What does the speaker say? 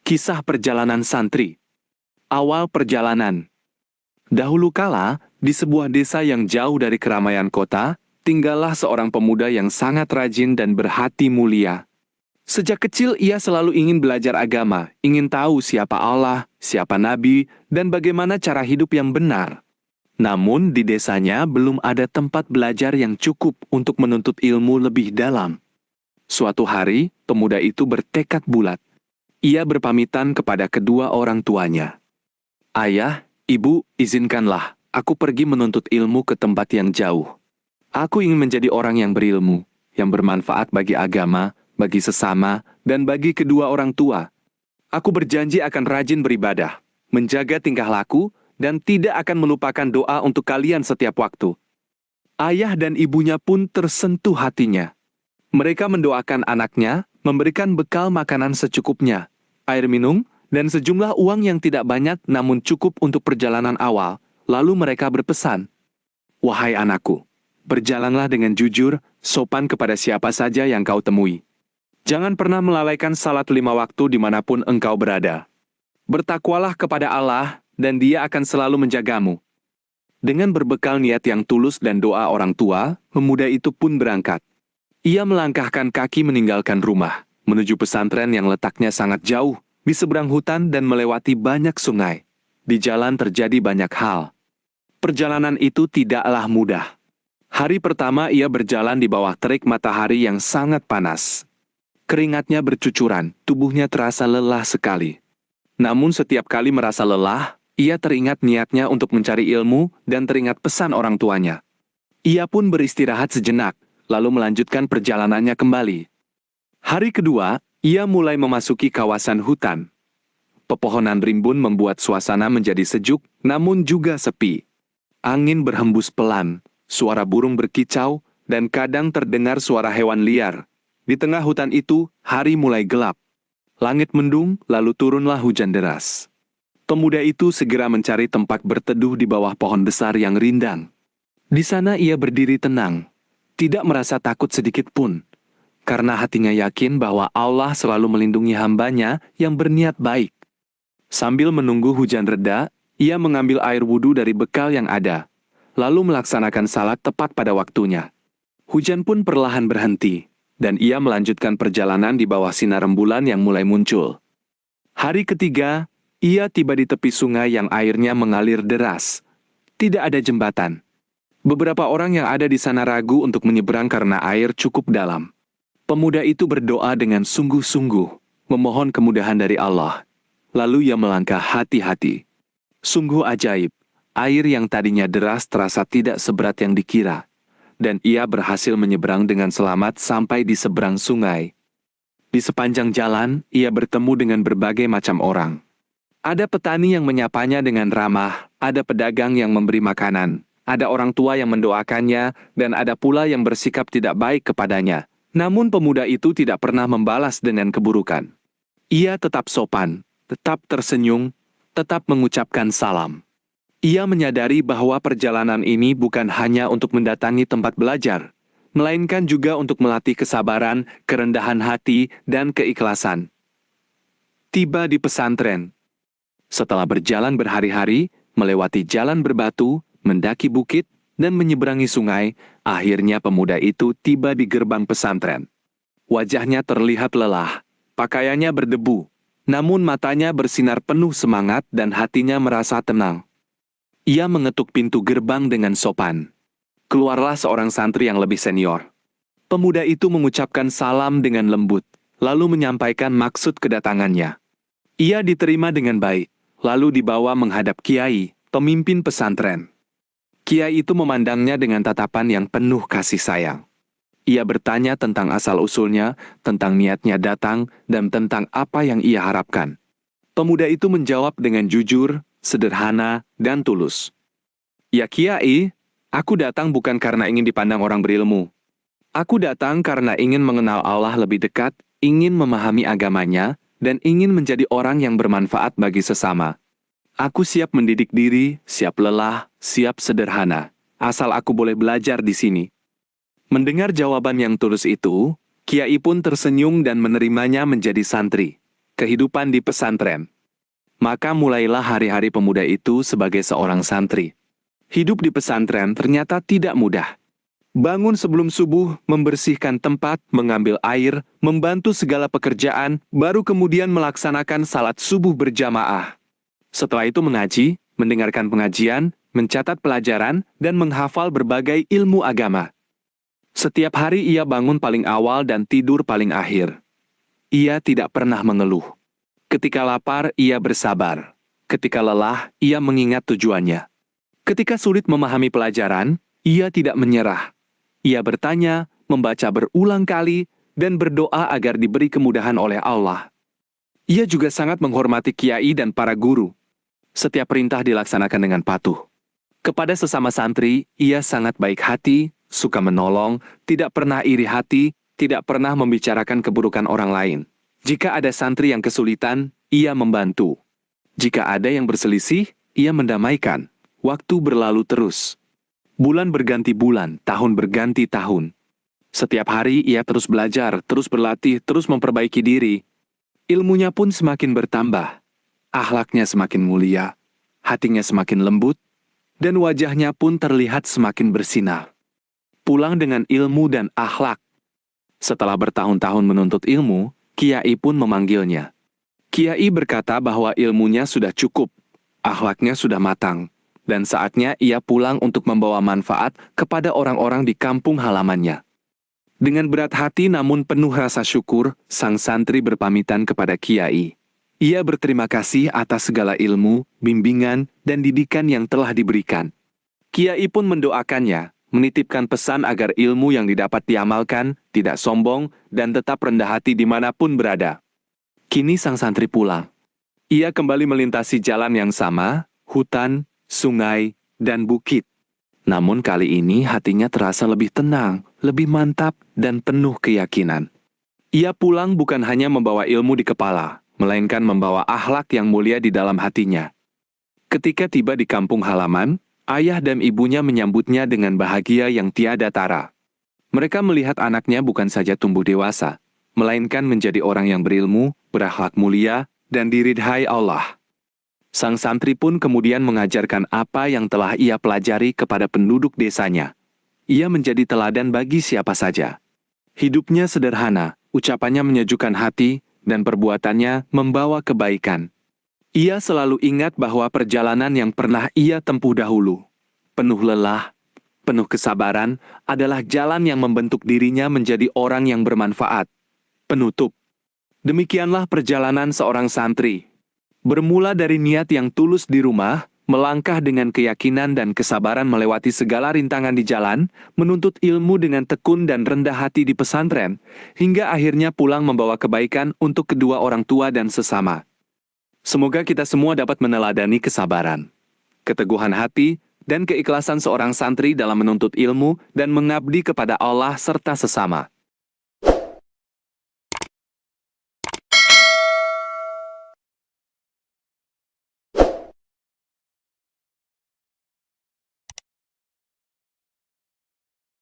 Kisah perjalanan santri. Awal perjalanan. Dahulu kala, di sebuah desa yang jauh dari keramaian kota, tinggallah seorang pemuda yang sangat rajin dan berhati mulia. Sejak kecil ia selalu ingin belajar agama, ingin tahu siapa Allah, siapa Nabi, dan bagaimana cara hidup yang benar. Namun di desanya belum ada tempat belajar yang cukup untuk menuntut ilmu lebih dalam. Suatu hari, pemuda itu bertekad bulat. Ia berpamitan kepada kedua orang tuanya. Ayah, ibu, izinkanlah aku pergi menuntut ilmu ke tempat yang jauh. Aku ingin menjadi orang yang berilmu, yang bermanfaat bagi agama, bagi sesama, dan bagi kedua orang tua. Aku berjanji akan rajin beribadah, menjaga tingkah laku, dan tidak akan melupakan doa untuk kalian setiap waktu. Ayah dan ibunya pun tersentuh hatinya. Mereka mendoakan anaknya, memberikan bekal makanan secukupnya, air minum, dan sejumlah uang yang tidak banyak namun cukup untuk perjalanan awal. Lalu mereka berpesan, "Wahai anakku, berjalanlah dengan jujur, sopan kepada siapa saja yang kau temui. Jangan pernah melalaikan salat 5 waktu dimanapun engkau berada. Bertakwalah kepada Allah, dan Dia akan selalu menjagamu." Dengan berbekal niat yang tulus dan doa orang tua, pemuda itu pun berangkat. Ia melangkahkan kaki meninggalkan rumah, menuju pesantren yang letaknya sangat jauh, di seberang hutan dan melewati banyak sungai. Di jalan terjadi banyak hal. Perjalanan itu tidaklah mudah. Hari pertama ia berjalan di bawah terik matahari yang sangat panas. Keringatnya bercucuran, tubuhnya terasa lelah sekali. Namun setiap kali merasa lelah, ia teringat niatnya untuk mencari ilmu dan teringat pesan orang tuanya. Ia pun beristirahat sejenak, lalu melanjutkan perjalanannya kembali. Hari kedua, ia mulai memasuki kawasan hutan. Pepohonan rimbun membuat suasana menjadi sejuk, namun juga sepi. Angin berhembus pelan, suara burung berkicau, dan kadang terdengar suara hewan liar. Di tengah hutan itu, hari mulai gelap. Langit mendung, lalu turunlah hujan deras. Pemuda itu segera mencari tempat berteduh di bawah pohon besar yang rindang. Di sana ia berdiri tenang, tidak merasa takut sedikit pun, karena hatinya yakin bahwa Allah selalu melindungi hambanya yang berniat baik. Sambil menunggu hujan reda, ia mengambil air wudhu dari bekal yang ada, lalu melaksanakan salat tepat pada waktunya. Hujan pun perlahan berhenti, dan ia melanjutkan perjalanan di bawah sinar rembulan yang mulai muncul. Hari ketiga, ia tiba di tepi sungai yang airnya mengalir deras. Tidak ada jembatan. Beberapa orang yang ada di sana ragu untuk menyeberang karena air cukup dalam. Pemuda itu berdoa dengan sungguh-sungguh, memohon kemudahan dari Allah. Lalu ia melangkah hati-hati. Sungguh ajaib, air yang tadinya deras terasa tidak seberat yang dikira, dan ia berhasil menyeberang dengan selamat sampai di seberang sungai. Di sepanjang jalan, ia bertemu dengan berbagai macam orang. Ada petani yang menyapanya dengan ramah, ada pedagang yang memberi makanan, ada orang tua yang mendoakannya, dan ada pula yang bersikap tidak baik kepadanya. Namun pemuda itu tidak pernah membalas dengan keburukan. Ia tetap sopan, tetap tersenyum, tetap mengucapkan salam. Ia menyadari bahwa perjalanan ini bukan hanya untuk mendatangi tempat belajar, melainkan juga untuk melatih kesabaran, kerendahan hati, dan keikhlasan. Tiba di pesantren. Setelah berjalan berhari-hari, melewati jalan berbatu, mendaki bukit, dan menyeberangi sungai, akhirnya pemuda itu tiba di gerbang pesantren. Wajahnya terlihat lelah, pakaiannya berdebu, namun matanya bersinar penuh semangat dan hatinya merasa tenang. Ia mengetuk pintu gerbang dengan sopan. Keluarlah seorang santri yang lebih senior. Pemuda itu mengucapkan salam dengan lembut, lalu menyampaikan maksud kedatangannya. Ia diterima dengan baik, lalu dibawa menghadap kiai, pemimpin pesantren. Kiai itu memandangnya dengan tatapan yang penuh kasih sayang. Ia bertanya tentang asal-usulnya, tentang niatnya datang, dan tentang apa yang ia harapkan. Pemuda itu menjawab dengan jujur, sederhana, dan tulus. "Ya Kiai, aku datang bukan karena ingin dipandang orang berilmu. Aku datang karena ingin mengenal Allah lebih dekat, ingin memahami agamanya, dan ingin menjadi orang yang bermanfaat bagi sesama. Aku siap mendidik diri, siap lelah, siap sederhana, asal aku boleh belajar di sini." Mendengar jawaban yang tulus itu, Kiai pun tersenyum dan menerimanya menjadi santri. kehidupan di pesantren. Maka mulailah hari-hari pemuda itu sebagai seorang santri. Hidup di pesantren ternyata tidak mudah. Bangun sebelum subuh, membersihkan tempat, mengambil air, membantu segala pekerjaan, baru kemudian melaksanakan salat subuh berjamaah. Setelah itu mengaji, mendengarkan pengajian, mencatat pelajaran, dan menghafal berbagai ilmu agama. Setiap hari ia bangun paling awal dan tidur paling akhir. Ia tidak pernah mengeluh. Ketika lapar, ia bersabar. Ketika lelah, ia mengingat tujuannya. Ketika sulit memahami pelajaran, ia tidak menyerah. Ia bertanya, membaca berulang kali, dan berdoa agar diberi kemudahan oleh Allah. Ia juga sangat menghormati kiai dan para guru. Setiap perintah dilaksanakan dengan patuh. Kepada sesama santri, ia sangat baik hati, suka menolong, tidak pernah iri hati, tidak pernah membicarakan keburukan orang lain. Jika ada santri yang kesulitan, ia membantu. Jika ada yang berselisih, ia mendamaikan. Waktu berlalu terus. Bulan berganti bulan, tahun berganti tahun. Setiap hari ia terus belajar, terus berlatih, terus memperbaiki diri. Ilmunya pun semakin bertambah. Akhlaknya semakin mulia, hatinya semakin lembut, dan wajahnya pun terlihat semakin bersinar. Pulang dengan ilmu dan akhlak. Setelah bertahun-tahun menuntut ilmu, Kiai pun memanggilnya. Kiai berkata bahwa ilmunya sudah cukup, akhlaknya sudah matang, dan saatnya ia pulang untuk membawa manfaat kepada orang-orang di kampung halamannya. Dengan berat hati namun penuh rasa syukur, sang santri berpamitan kepada Kiai. Ia berterima kasih atas segala ilmu, bimbingan, dan didikan yang telah diberikan. Kiai pun mendoakannya, menitipkan pesan agar ilmu yang didapat diamalkan, tidak sombong, dan tetap rendah hati dimanapun berada. Kini sang santri pulang. Ia kembali melintasi jalan yang sama, hutan, sungai, dan bukit. Namun kali ini hatinya terasa lebih tenang, lebih mantap, dan penuh keyakinan. Ia pulang bukan hanya membawa ilmu di kepala, melainkan membawa akhlak yang mulia di dalam hatinya. Ketika tiba di kampung halaman, ayah dan ibunya menyambutnya dengan bahagia yang tiada tara. Mereka melihat anaknya bukan saja tumbuh dewasa, melainkan menjadi orang yang berilmu, berakhlak mulia, dan diridhai Allah. Sang santri pun kemudian mengajarkan apa yang telah ia pelajari kepada penduduk desanya. Ia menjadi teladan bagi siapa saja. Hidupnya sederhana, ucapannya menyejukkan hati, dan perbuatannya membawa kebaikan. Ia selalu ingat bahwa perjalanan yang pernah ia tempuh dahulu, penuh lelah, penuh kesabaran, adalah jalan yang membentuk dirinya menjadi orang yang bermanfaat. Penutup. Demikianlah perjalanan seorang santri. Bermula dari niat yang tulus di rumah, melangkah dengan keyakinan dan kesabaran melewati segala rintangan di jalan, menuntut ilmu dengan tekun dan rendah hati di pesantren, hingga akhirnya pulang membawa kebaikan untuk kedua orang tua dan sesama. Semoga kita semua dapat meneladani kesabaran, keteguhan hati, dan keikhlasan seorang santri dalam menuntut ilmu dan mengabdi kepada Allah serta sesama.